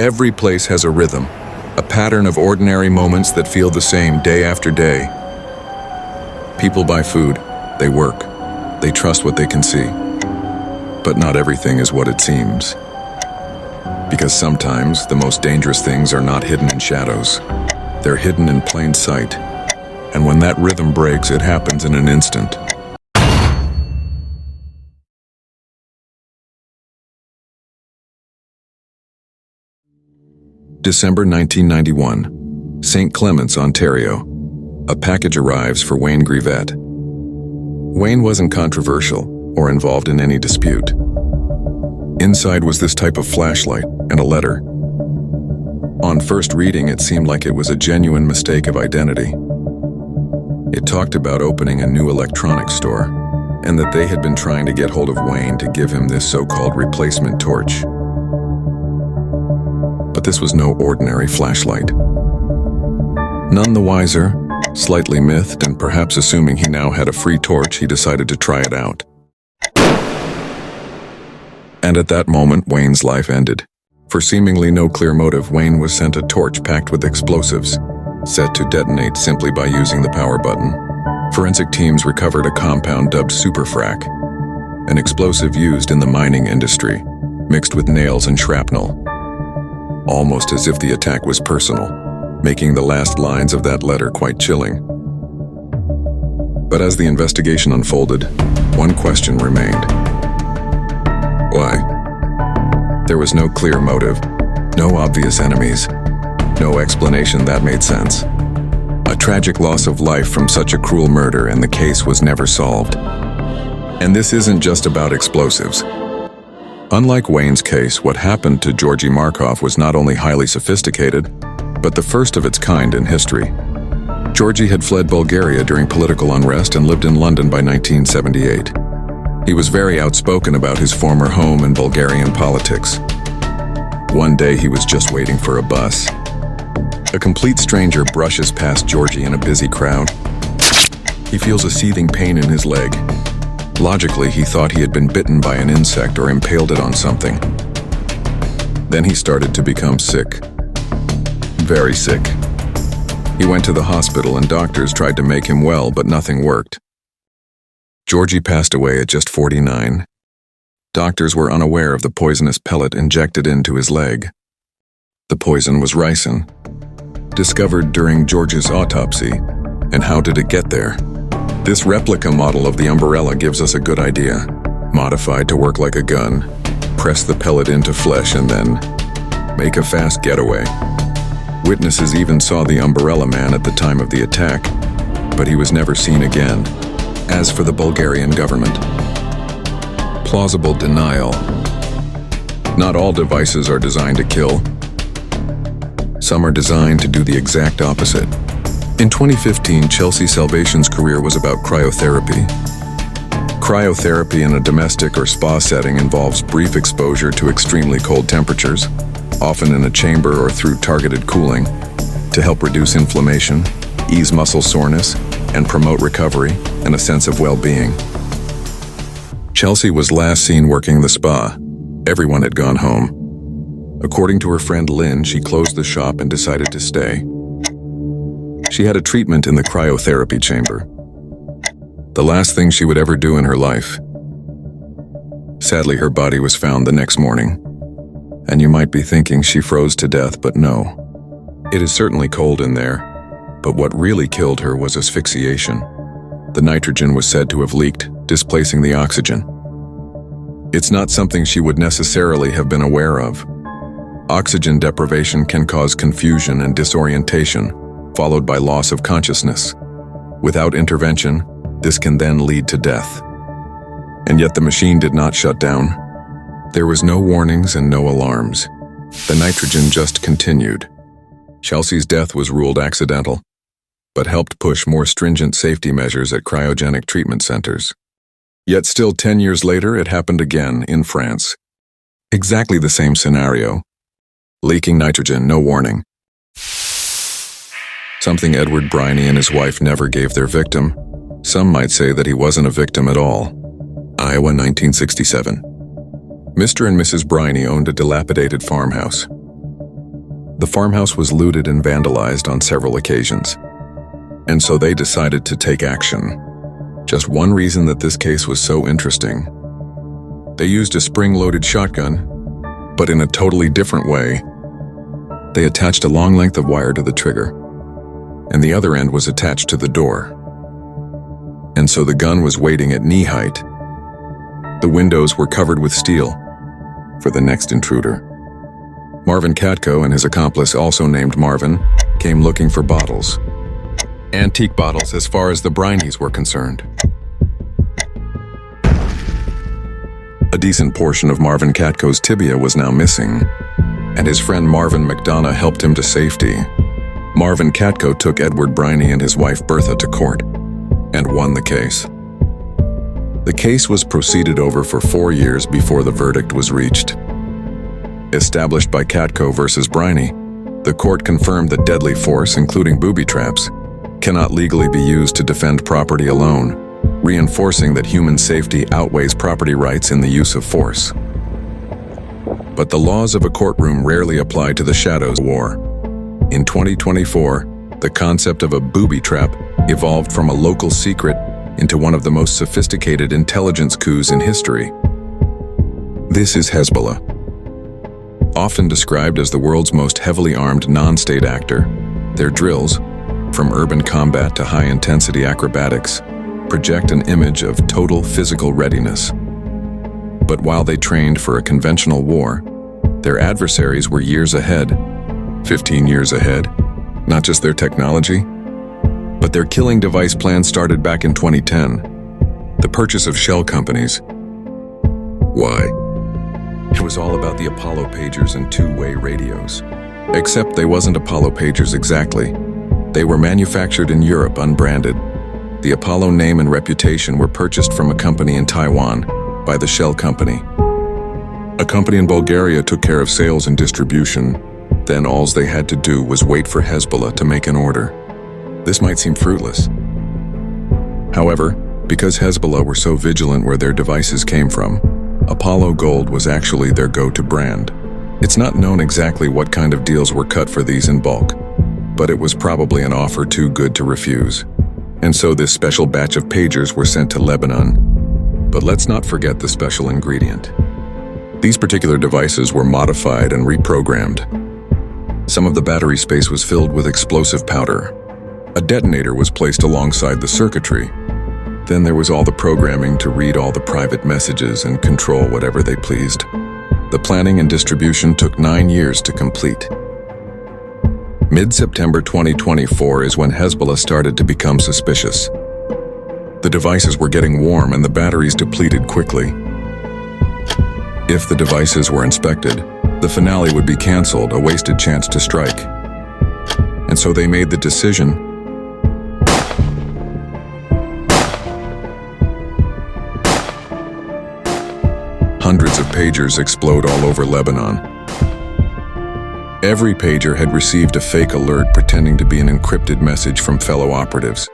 Every place has a rhythm, a pattern of ordinary moments that feel the same day after day. People buy food, they work, they trust what they can see. But not everything is what it seems. Because sometimes the most dangerous things are not hidden in shadows. They're hidden in plain sight. And when that rhythm breaks, it happens in an instant. December 1991, St. Clements, Ontario. A package arrives for Wayne Greavette. Wayne wasn't controversial or involved in any dispute. Inside was this type of flashlight and a letter. On first reading, it seemed like it was a genuine mistake of identity. It talked about opening a new electronics store and that they had been trying to get hold of Wayne to give him this so-called replacement torch. But this was no ordinary flashlight. None the wiser, slightly miffed, and perhaps assuming he now had a free torch, he decided to try it out. And at that moment, Wayne's life ended. For seemingly no clear motive, Wayne was sent a torch packed with explosives, set to detonate simply by using the power button. Forensic teams recovered a compound dubbed superfrac, an explosive used in the mining industry, mixed with nails and shrapnel. Almost as if the attack was personal, making the last lines of that letter quite chilling. But as the investigation unfolded, one question remained. Why? There was no clear motive, no obvious enemies, no explanation that made sense. A tragic loss of life from such a cruel murder, and the case was never solved. And this isn't just about explosives. Unlike Wayne's case, what happened to Georgi Markov was not only highly sophisticated, but the first of its kind in history. Georgi had fled Bulgaria during political unrest and lived in London by 1978. He was very outspoken about his former home and Bulgarian politics. One day he was just waiting for a bus. A complete stranger brushes past Georgi in a busy crowd. He feels a seething pain in his leg. Logically, he thought he had been bitten by an insect or impaled it on something. Then he started to become sick. Very sick. He went to the hospital and doctors tried to make him well, but nothing worked. Georgi passed away at just 49. Doctors were unaware of the poisonous pellet injected into his leg. The poison was ricin, discovered during Georgi's autopsy. And how did it get there? This replica model of the umbrella gives us a good idea. Modified to work like a gun, press the pellet into flesh and then make a fast getaway. Witnesses even saw the umbrella man at the time of the attack, but he was never seen again. As for the Bulgarian government, plausible denial. Not all devices are designed to kill. Some are designed to do the exact opposite. In 2015, Chelsea Ake-Salvacion's career was about cryotherapy. Cryotherapy in a domestic or spa setting involves brief exposure to extremely cold temperatures, often in a chamber or through targeted cooling, to help reduce inflammation, ease muscle soreness, and promote recovery and a sense of well-being. Chelsea was last seen working the spa. Everyone had gone home. According to her friend Lynn, she closed the shop and decided to stay. She had a treatment in the cryotherapy chamber. The last thing she would ever do in her life. Sadly, her body was found the next morning. And you might be thinking she froze to death, but no. It is certainly cold in there, but what really killed her was asphyxiation. The nitrogen was said to have leaked, displacing the oxygen. It's not something she would necessarily have been aware of. Oxygen deprivation can cause confusion and disorientation, followed by loss of consciousness. Without intervention, this can then lead to death. And yet the machine did not shut down. There was no warnings and no alarms. The nitrogen just continued. Chelsea's death was ruled accidental, but helped push more stringent safety measures at cryogenic treatment centers. Yet still 10 years later, it happened again in France. Exactly the same scenario. Leaking nitrogen, no warning. Something Edward Briney and his wife never gave their victim. Some might say that he wasn't a victim at all. Iowa, 1967. Mr. and Mrs. Briney owned a dilapidated farmhouse. The farmhouse was looted and vandalized on several occasions, and so they decided to take action. Just one reason that this case was so interesting. They used a spring-loaded shotgun, but in a totally different way. They attached a long length of wire to the trigger, and the other end was attached to the door. And so the gun was waiting at knee height. The windows were covered with steel for the next intruder. Marvin Katko and his accomplice, also named Marvin, came looking for bottles. Antique bottles as far as the Brineys were concerned. A decent portion of Marvin Katko's tibia was now missing, and his friend Marvin McDonough helped him to safety. Marvin Katko took Edward Briney and his wife Bertha to court and won the case. The case was proceeded over for 4 years before the verdict was reached. Established by Katko versus Briney, the court confirmed that deadly force, including booby traps, cannot legally be used to defend property alone, reinforcing that human safety outweighs property rights in the use of force. But the laws of a courtroom rarely apply to the shadows of war. In 2024, the concept of a booby trap evolved from a local secret into one of the most sophisticated intelligence coups in history. This is Hezbollah. Often described as the world's most heavily armed non-state actor, their drills, from urban combat to high-intensity acrobatics, project an image of total physical readiness. But while they trained for a conventional war, their adversaries were years ahead, 15 years ahead. Not just their technology, but their killing device plan started back in 2010, the purchase of shell companies. Why? It was all about the Apollo pagers and two-way radios. Except they wasn't Apollo pagers exactly. They were manufactured in Europe unbranded. The Apollo name and reputation were purchased from a company in Taiwan by the Shell Company. A company in Bulgaria took care of sales and distribution. Then all they had to do was wait for Hezbollah to make an order. This might seem fruitless. However, because Hezbollah were so vigilant where their devices came from, Apollo Gold was actually their go-to brand. It's not known exactly what kind of deals were cut for these in bulk, but it was probably an offer too good to refuse. And so this special batch of pagers were sent to Lebanon. But let's not forget the special ingredient. These particular devices were modified and reprogrammed. Some of the battery space was filled with explosive powder. A detonator was placed alongside the circuitry. Then there was all the programming to read all the private messages and control whatever they pleased. The planning and distribution took 9 years to complete. Mid-September 2024 is when Hezbollah started to become suspicious. The devices were getting warm and the batteries depleted quickly. If the devices were inspected, the finale would be canceled, a wasted chance to strike. And so they made the decision. Hundreds of pagers explode all over Lebanon. Every pager had received a fake alert pretending to be an encrypted message from fellow operatives.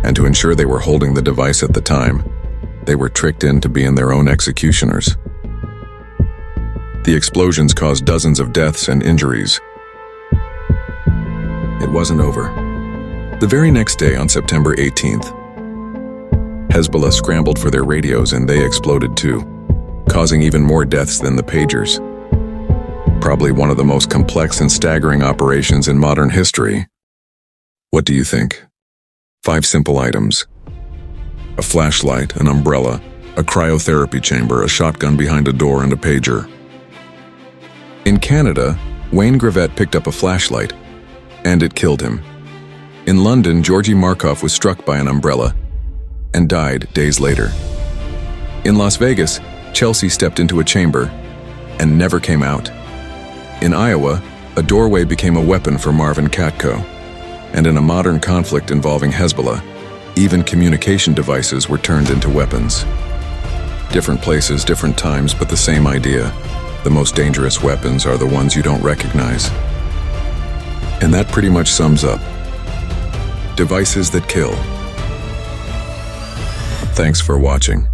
And to ensure they were holding the device at the time, they were tricked into being their own executioners. The explosions caused dozens of deaths and injuries. It wasn't over. The very next day, on September 18th, Hezbollah scrambled for their radios and they exploded too, causing even more deaths than the pagers. Probably one of the most complex and staggering operations in modern history. What do you think? 5 simple items. A flashlight, an umbrella, a cryotherapy chamber, a shotgun behind a door, and a pager. In Canada, Wayne Greavette picked up a flashlight, and it killed him. In London, Georgi Markov was struck by an umbrella and died days later. In Las Vegas, Chelsea stepped into a chamber and never came out. In Iowa, a doorway became a weapon for Marvin Katko. And in a modern conflict involving Hezbollah, even communication devices were turned into weapons. Different places, different times, but the same idea. The most dangerous weapons are the ones you don't recognize. And that pretty much sums up devices that kill. Thanks for watching.